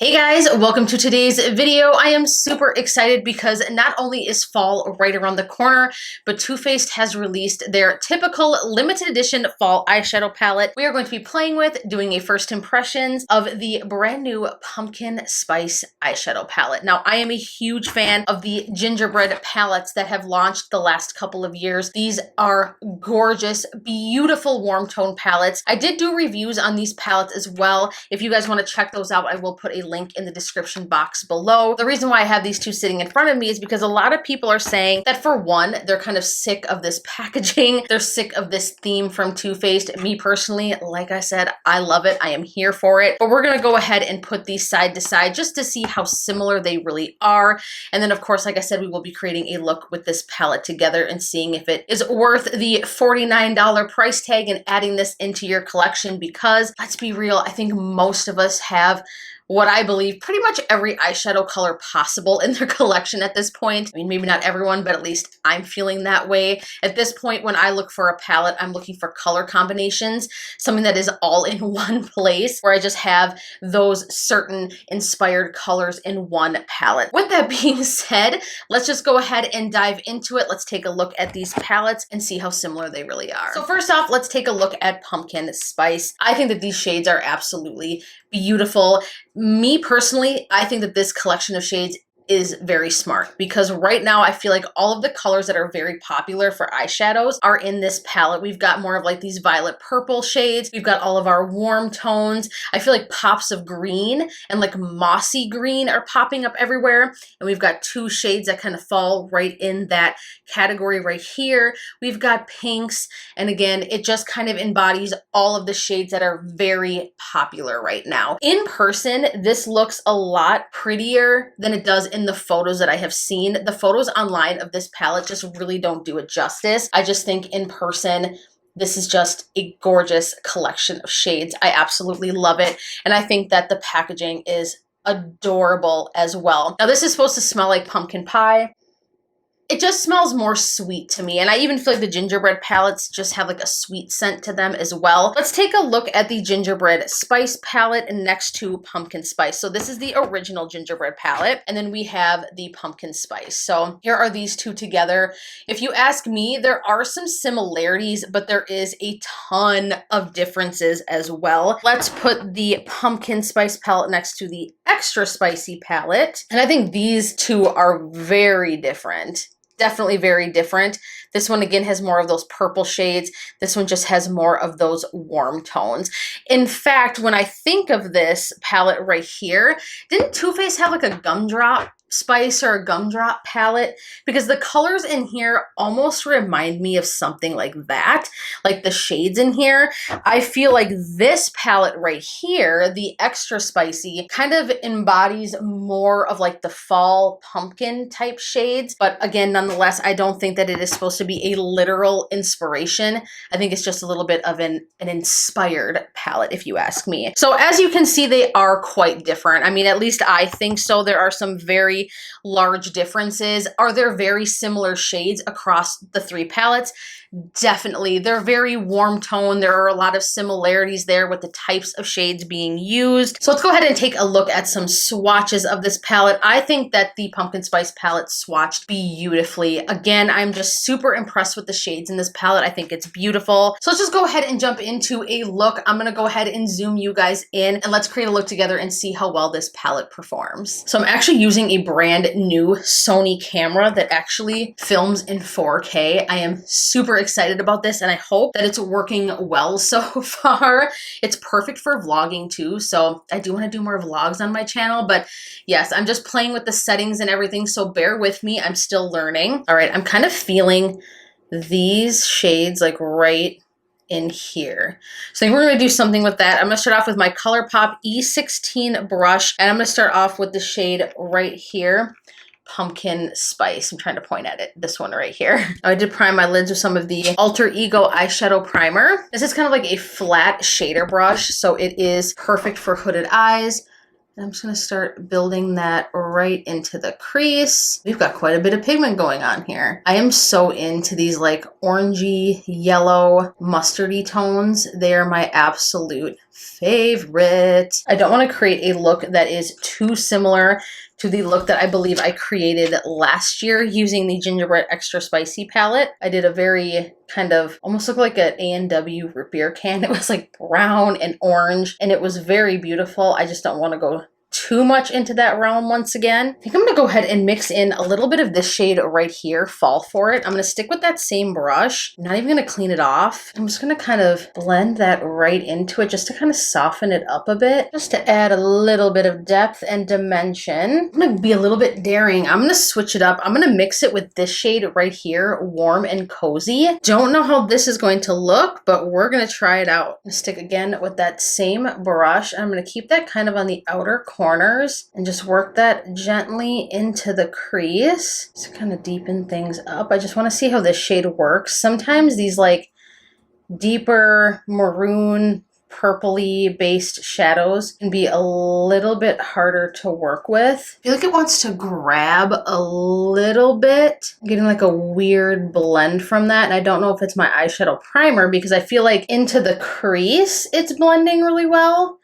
Hey guys, welcome to today's video. I am super excited because not only is fall right around the corner, but Too Faced has released their typical limited edition fall eyeshadow palette. We are going to be playing with, doing a first impressions of the brand new pumpkin spice eyeshadow palette. Now, I am a huge fan of the gingerbread palettes that have launched the last couple of years. These are gorgeous, beautiful warm tone palettes. I did do reviews on these palettes as well. If you guys want to check those out, I will put a link in the description box below. The reason why I have these two sitting in front of me is because a lot of people are saying that, for one, they're kind of sick of this packaging. They're sick of this theme from Too Faced. Me personally, like I said, I love it. I am here for it. But we're going to go ahead and put these side to side just to see how similar they really are. And then, of course, like I said, we will be creating a look with this palette together and seeing if it is worth the $49 price tag and adding this into your collection, because let's be real, I think most of us have what I believe pretty much every eyeshadow color possible in their collection at this point. I mean, maybe not everyone, but at least I'm feeling that way. At this point, when I look for a palette, I'm looking for color combinations, something that is all in one place, where I just have those certain inspired colors in one palette. With that being said, let's just go ahead and dive into it. Let's take a look at these palettes and see how similar they really are. So first off, let's take a look at Pumpkin Spice. I think that these shades are absolutely beautiful. Me personally, I think that this collection of shades is very smart, because right now I feel like all of the colors that are very popular for eyeshadows are in this palette. We've got more of like these violet purple shades. We've got all of our warm tones. I feel like pops of green and like mossy green are popping up everywhere. And we've got two shades that kind of fall right in that category right here. We've got pinks. And again, it just kind of embodies all of the shades that are very popular right now. In person, this looks a lot prettier than it does in the photos that I have seen. The photos online of this palette just really don't do it justice. I just think in person, this is just a gorgeous collection of shades. I absolutely love it. And I think that the packaging is adorable as well. Now, this is supposed to smell like pumpkin pie. It just smells more sweet to me. And I even feel like the gingerbread palettes just have like a sweet scent to them as well. Let's take a look at the gingerbread spice palette next to pumpkin spice. So this is the original gingerbread palette, and then we have the pumpkin spice. So here are these two together. If you ask me, there are some similarities, but there is a ton of differences as well. Let's put the pumpkin spice palette next to the extra spicy palette. And I think these two are very different. Definitely very different. This one again has more of those purple shades. This one just has more of those warm tones. In fact, when I think of this palette right here, didn't Too Faced have like a gumdrop spice or a gumdrop palette? Because the colors in here almost remind me of something like that, like the shades in here. I feel like this palette right here, the extra spicy, kind of embodies more of like the fall pumpkin type shades. But again, nonetheless, I don't think that it is supposed to be a literal inspiration. I think it's just a little bit of an inspired palette, if you ask me. So as you can see, they are quite different. I mean, at least I think so. There are some very large differences. Are there very similar shades across the three palettes? Definitely. They're very warm tone. There are a lot of similarities there with the types of shades being used. So let's go ahead and take a look at some swatches of this palette. I think that the pumpkin spice palette swatched beautifully. Again, I'm just super impressed with the shades in this palette. I think it's beautiful. So let's just go ahead and jump into a look. I'm going to go ahead and zoom you guys in, and let's create a look together and see how well this palette performs. So I'm actually using a brand new Sony camera that actually films in 4K. I am super excited about this, and I hope that it's working well so far. It's perfect for vlogging too, so I do want to do more vlogs on my channel. But yes, I'm just playing with the settings and everything, so bear with me. I'm still learning. All right, I'm kind of feeling these shades like right in here. So I think we're going to do something with that. I'm going to start off with my ColourPop E16 brush, and I'm going to start off with the shade right here, Pumpkin Spice. I'm trying to point at it, this one right here. I did prime my lids with some of the Alter Ego eyeshadow primer. This is kind of like a flat shader brush, so it is perfect for hooded eyes. And I'm just going to start building that right into the crease. We've got quite a bit of pigment going on here. I am so into these like orangey, yellow, mustardy tones. They are my absolute favorite. I don't want to create a look that is too similar to the look that I believe I created last year using the Gingerbread Extra Spicy palette. I did a very kind of almost looked like an A&W root beer can. It was like brown and orange and it was very beautiful. I just don't want to go too much into that realm once again. I think I'm gonna go ahead and mix in a little bit of this shade right here, Fall For It. I'm gonna stick with that same brush. I'm not even gonna clean it off. I'm just gonna kind of blend that right into it just to kind of soften it up a bit, just to add a little bit of depth and dimension. I'm gonna be a little bit daring. I'm gonna switch it up. I'm gonna mix it with this shade right here, Warm and Cozy. Don't know how this is going to look, but we're gonna try it out. I'm gonna stick again with that same brush. I'm gonna keep that kind of on the outer corners and just work that gently into the crease to kind of deepen things up. I just want to see how this shade works. Sometimes these like deeper maroon purpley based shadows can be a little bit harder to work with. I feel like it wants to grab a little bit. I'm getting like a weird blend from that, and I don't know if it's my eyeshadow primer because I feel like into the crease it's blending really well.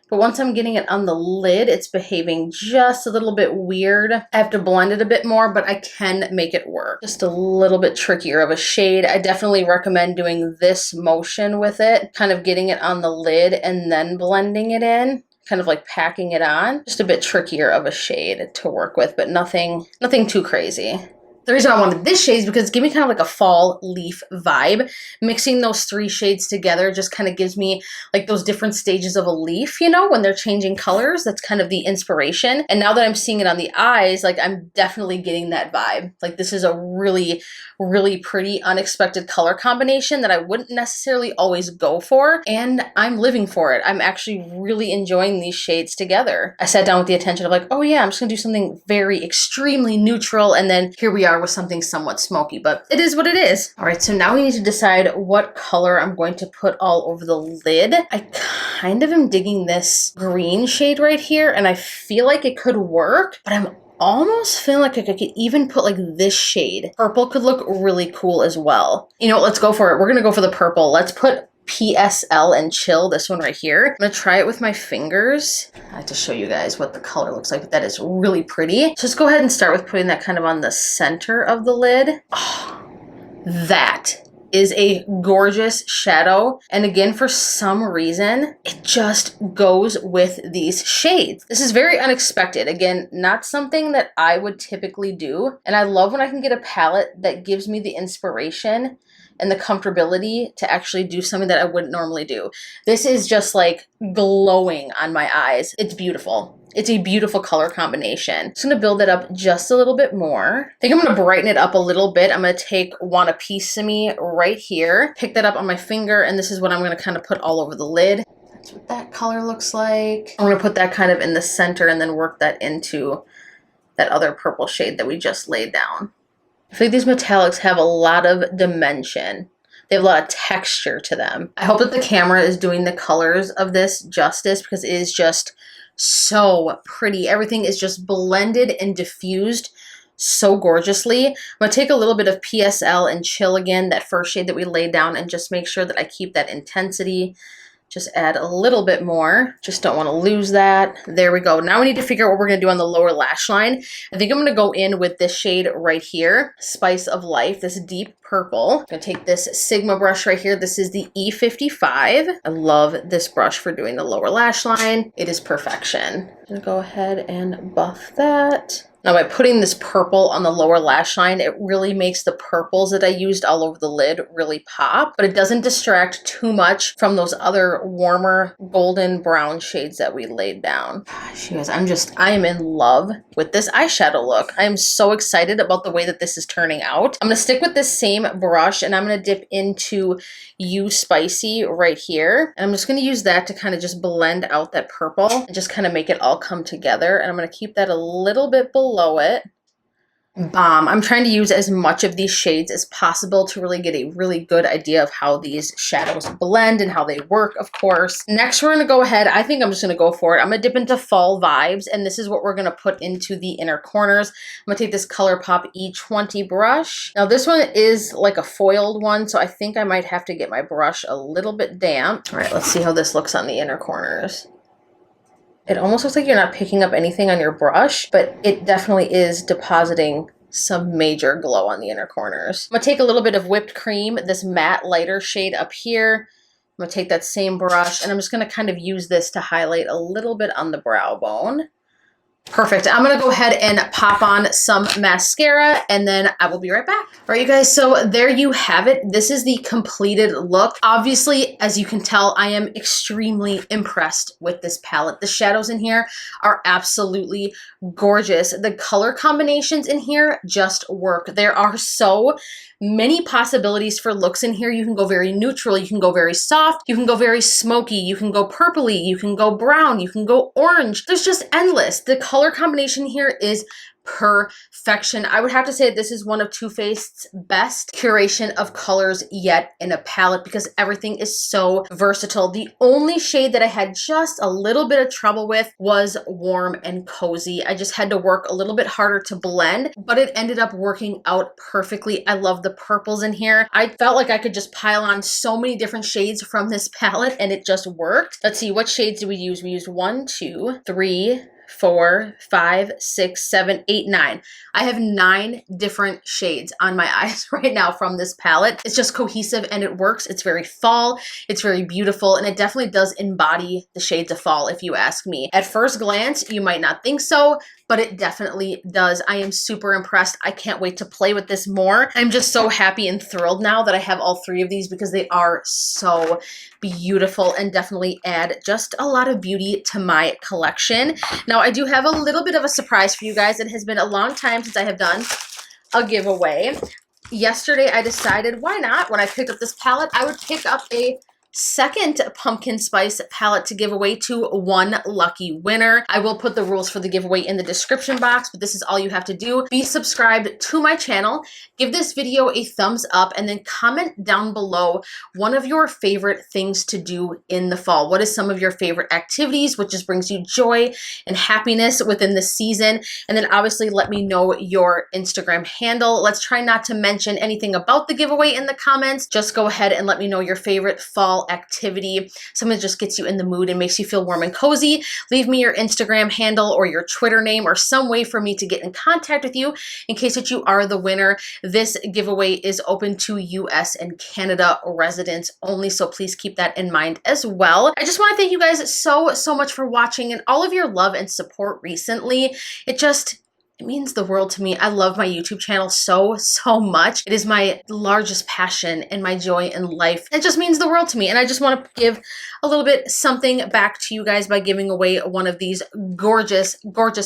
But once I'm getting it on the lid, it's behaving just a little bit weird. I have to blend it a bit more, but I can make it work. Just a little bit trickier of a shade. I definitely recommend doing this motion with it, kind of getting it on the lid and then blending it in, kind of like packing it on. Just a bit trickier of a shade to work with, but nothing too crazy. The reason I wanted this shade is because it's giving me kind of like a fall leaf vibe. Mixing those three shades together just kind of gives me like those different stages of a leaf, you know, when they're changing colors. That's kind of the inspiration. And now that I'm seeing it on the eyes, like I'm definitely getting that vibe. Like this is a really, really pretty unexpected color combination that I wouldn't necessarily always go for. And I'm living for it. I'm actually really enjoying these shades together. I sat down with the intention of like, oh yeah, I'm just gonna do something very extremely neutral. And then here we are with something somewhat smoky, but it is what it is. All right, so now we need to decide what color I'm going to put all over the lid. I kind of am digging this green shade right here, and I feel like it could work, but I'm almost feeling like I could even put like this shade. Purple could look really cool as well. You know, let's go for it. We're gonna go for the purple. Let's put PSL and Chill, this one right here. I'm gonna try it with my fingers. I have to show you guys what the color looks like, but that is really pretty. So let's go ahead and start with putting that kind of on the center of the lid. Oh, that is a gorgeous shadow. And again, for some reason, it just goes with these shades. This is very unexpected. Again, not something that I would typically do. And I love when I can get a palette that gives me the inspiration and the comfortability to actually do something that I wouldn't normally do. This is just like glowing on my eyes. It's beautiful. It's a beautiful color combination. Just gonna build it up just a little bit more. I think I'm gonna brighten it up a little bit. I'm gonna take Wanna Piece of Me right here, pick that up on my finger, and this is what I'm gonna kind of put all over the lid. That's what that color looks like. I'm gonna put that kind of in the center and then work that into that other purple shade that we just laid down. I think these metallics have a lot of dimension. They have a lot of texture to them. I hope that the camera is doing the colors of this justice because it is just so pretty. Everything is just blended and diffused so gorgeously. I'm gonna take a little bit of PSL and Chill again, that first shade that we laid down, and just make sure that I keep that intensity. Just add a little bit more. Just don't want to lose that. There we go. Now we need to figure out what we're going to do on the lower lash line. I think I'm going to go in with this shade right here, Spice of Life, this deep purple. I'm going to take this Sigma brush right here. This is the E55. I love this brush for doing the lower lash line. It is perfection. I'm going to go ahead and buff that. Now by putting this purple on the lower lash line, it really makes the purples that I used all over the lid really pop, but it doesn't distract too much from those other warmer golden brown shades that we laid down. Gosh, you guys, I am in love with this eyeshadow look. I am so excited about the way that this is turning out. I'm gonna stick with this same brush and I'm gonna dip into You Spicy right here. And I'm just gonna use that to kind of just blend out that purple and just kind of make it all come together. And I'm gonna keep that a little bit below it. bomb. I'm trying to use as much of these shades as possible to really get a really good idea of how these shadows blend and how they work, of course. Next, we're going to go ahead. I think I'm just going to go for it. I'm going to dip into Fall Vibes, and this is what we're going to put into the inner corners. I'm going to take this ColourPop E20 brush. Now, this one is like a foiled one, so I think I might have to get my brush a little bit damp. All right, let's see how this looks on the inner corners. It almost looks like you're not picking up anything on your brush, but it definitely is depositing some major glow on the inner corners. I'm gonna take a little bit of whipped cream, this matte lighter shade up here. I'm gonna take that same brush and I'm just gonna kind of use this to highlight a little bit on the brow bone. Perfect. I'm going to go ahead and pop on some mascara and then I will be right back. All right, you guys, so there you have it. This is the completed look. Obviously, as you can tell, I am extremely impressed with this palette. The shadows in here are absolutely gorgeous. The color combinations in here just work. There are so many possibilities for looks in here. You can go very neutral, you can go very soft, you can go very smoky, you can go purpley, you can go brown, you can go orange. There's just endless. The color combination here is perfection. I would have to say this is one of Too Faced's best curation of colors yet in a palette because everything is so versatile. The only shade that I had just a little bit of trouble with was Warm and Cozy. I just had to work a little bit harder to blend, but it ended up working out perfectly. I love the purples in here. I felt like I could just pile on so many different shades from this palette and it just worked. Let's see, what shades did we use? We used 1, 2, 3, 4, 5, 6, 7, 8, 9. I have 9 different shades on my eyes right now from this palette. It's just cohesive and it works. It's very fall, it's very beautiful, and it definitely does embody the shades of fall if you ask me. At first glance, you might not think so, but it definitely does. I am super impressed. I can't wait to play with this more. I'm just so happy and thrilled now that I have all 3 of these because they are so beautiful and definitely add just a lot of beauty to my collection. Now, I do have a little bit of a surprise for you guys. It has been a long time since I have done a giveaway. Yesterday, I decided why not? When I picked up this palette, I would pick up a second pumpkin spice palette to give away to one lucky winner. I will put the rules for the giveaway in the description box, but this is all you have to do. Be subscribed to my channel, give this video a thumbs up, and then comment down below one of your favorite things to do in the fall. What is some of your favorite activities, what just brings you joy and happiness within the season? And then obviously let me know your Instagram handle. Let's try not to mention anything about the giveaway in the comments. Just go ahead and let me know your favorite fall activity, something that just gets you in the mood and makes you feel warm and cozy. Leave me your Instagram handle or your Twitter name or some way for me to get in contact with you in case that you are the winner. This giveaway is open to US and Canada residents only, so please keep that in mind as well. I just want to thank you guys so much for watching and all of your love and support recently. It means the world to me. I love my YouTube channel so much. It is my largest passion and my joy in life. It just means the world to me. And I just want to give a little bit something back to you guys by giving away one of these gorgeous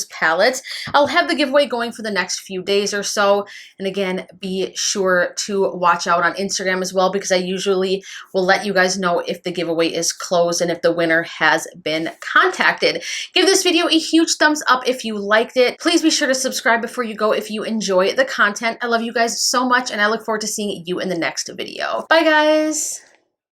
palettes. I'll have the giveaway going for the next few days or so. And again, be sure to watch out on Instagram as well because I usually will let you guys know if the giveaway is closed and if the winner has been contacted. Give this video a huge thumbs up if you liked it. Please be sure to subscribe before you go if you enjoy the content. I love you guys so much and I look forward to seeing you in the next video. Bye guys!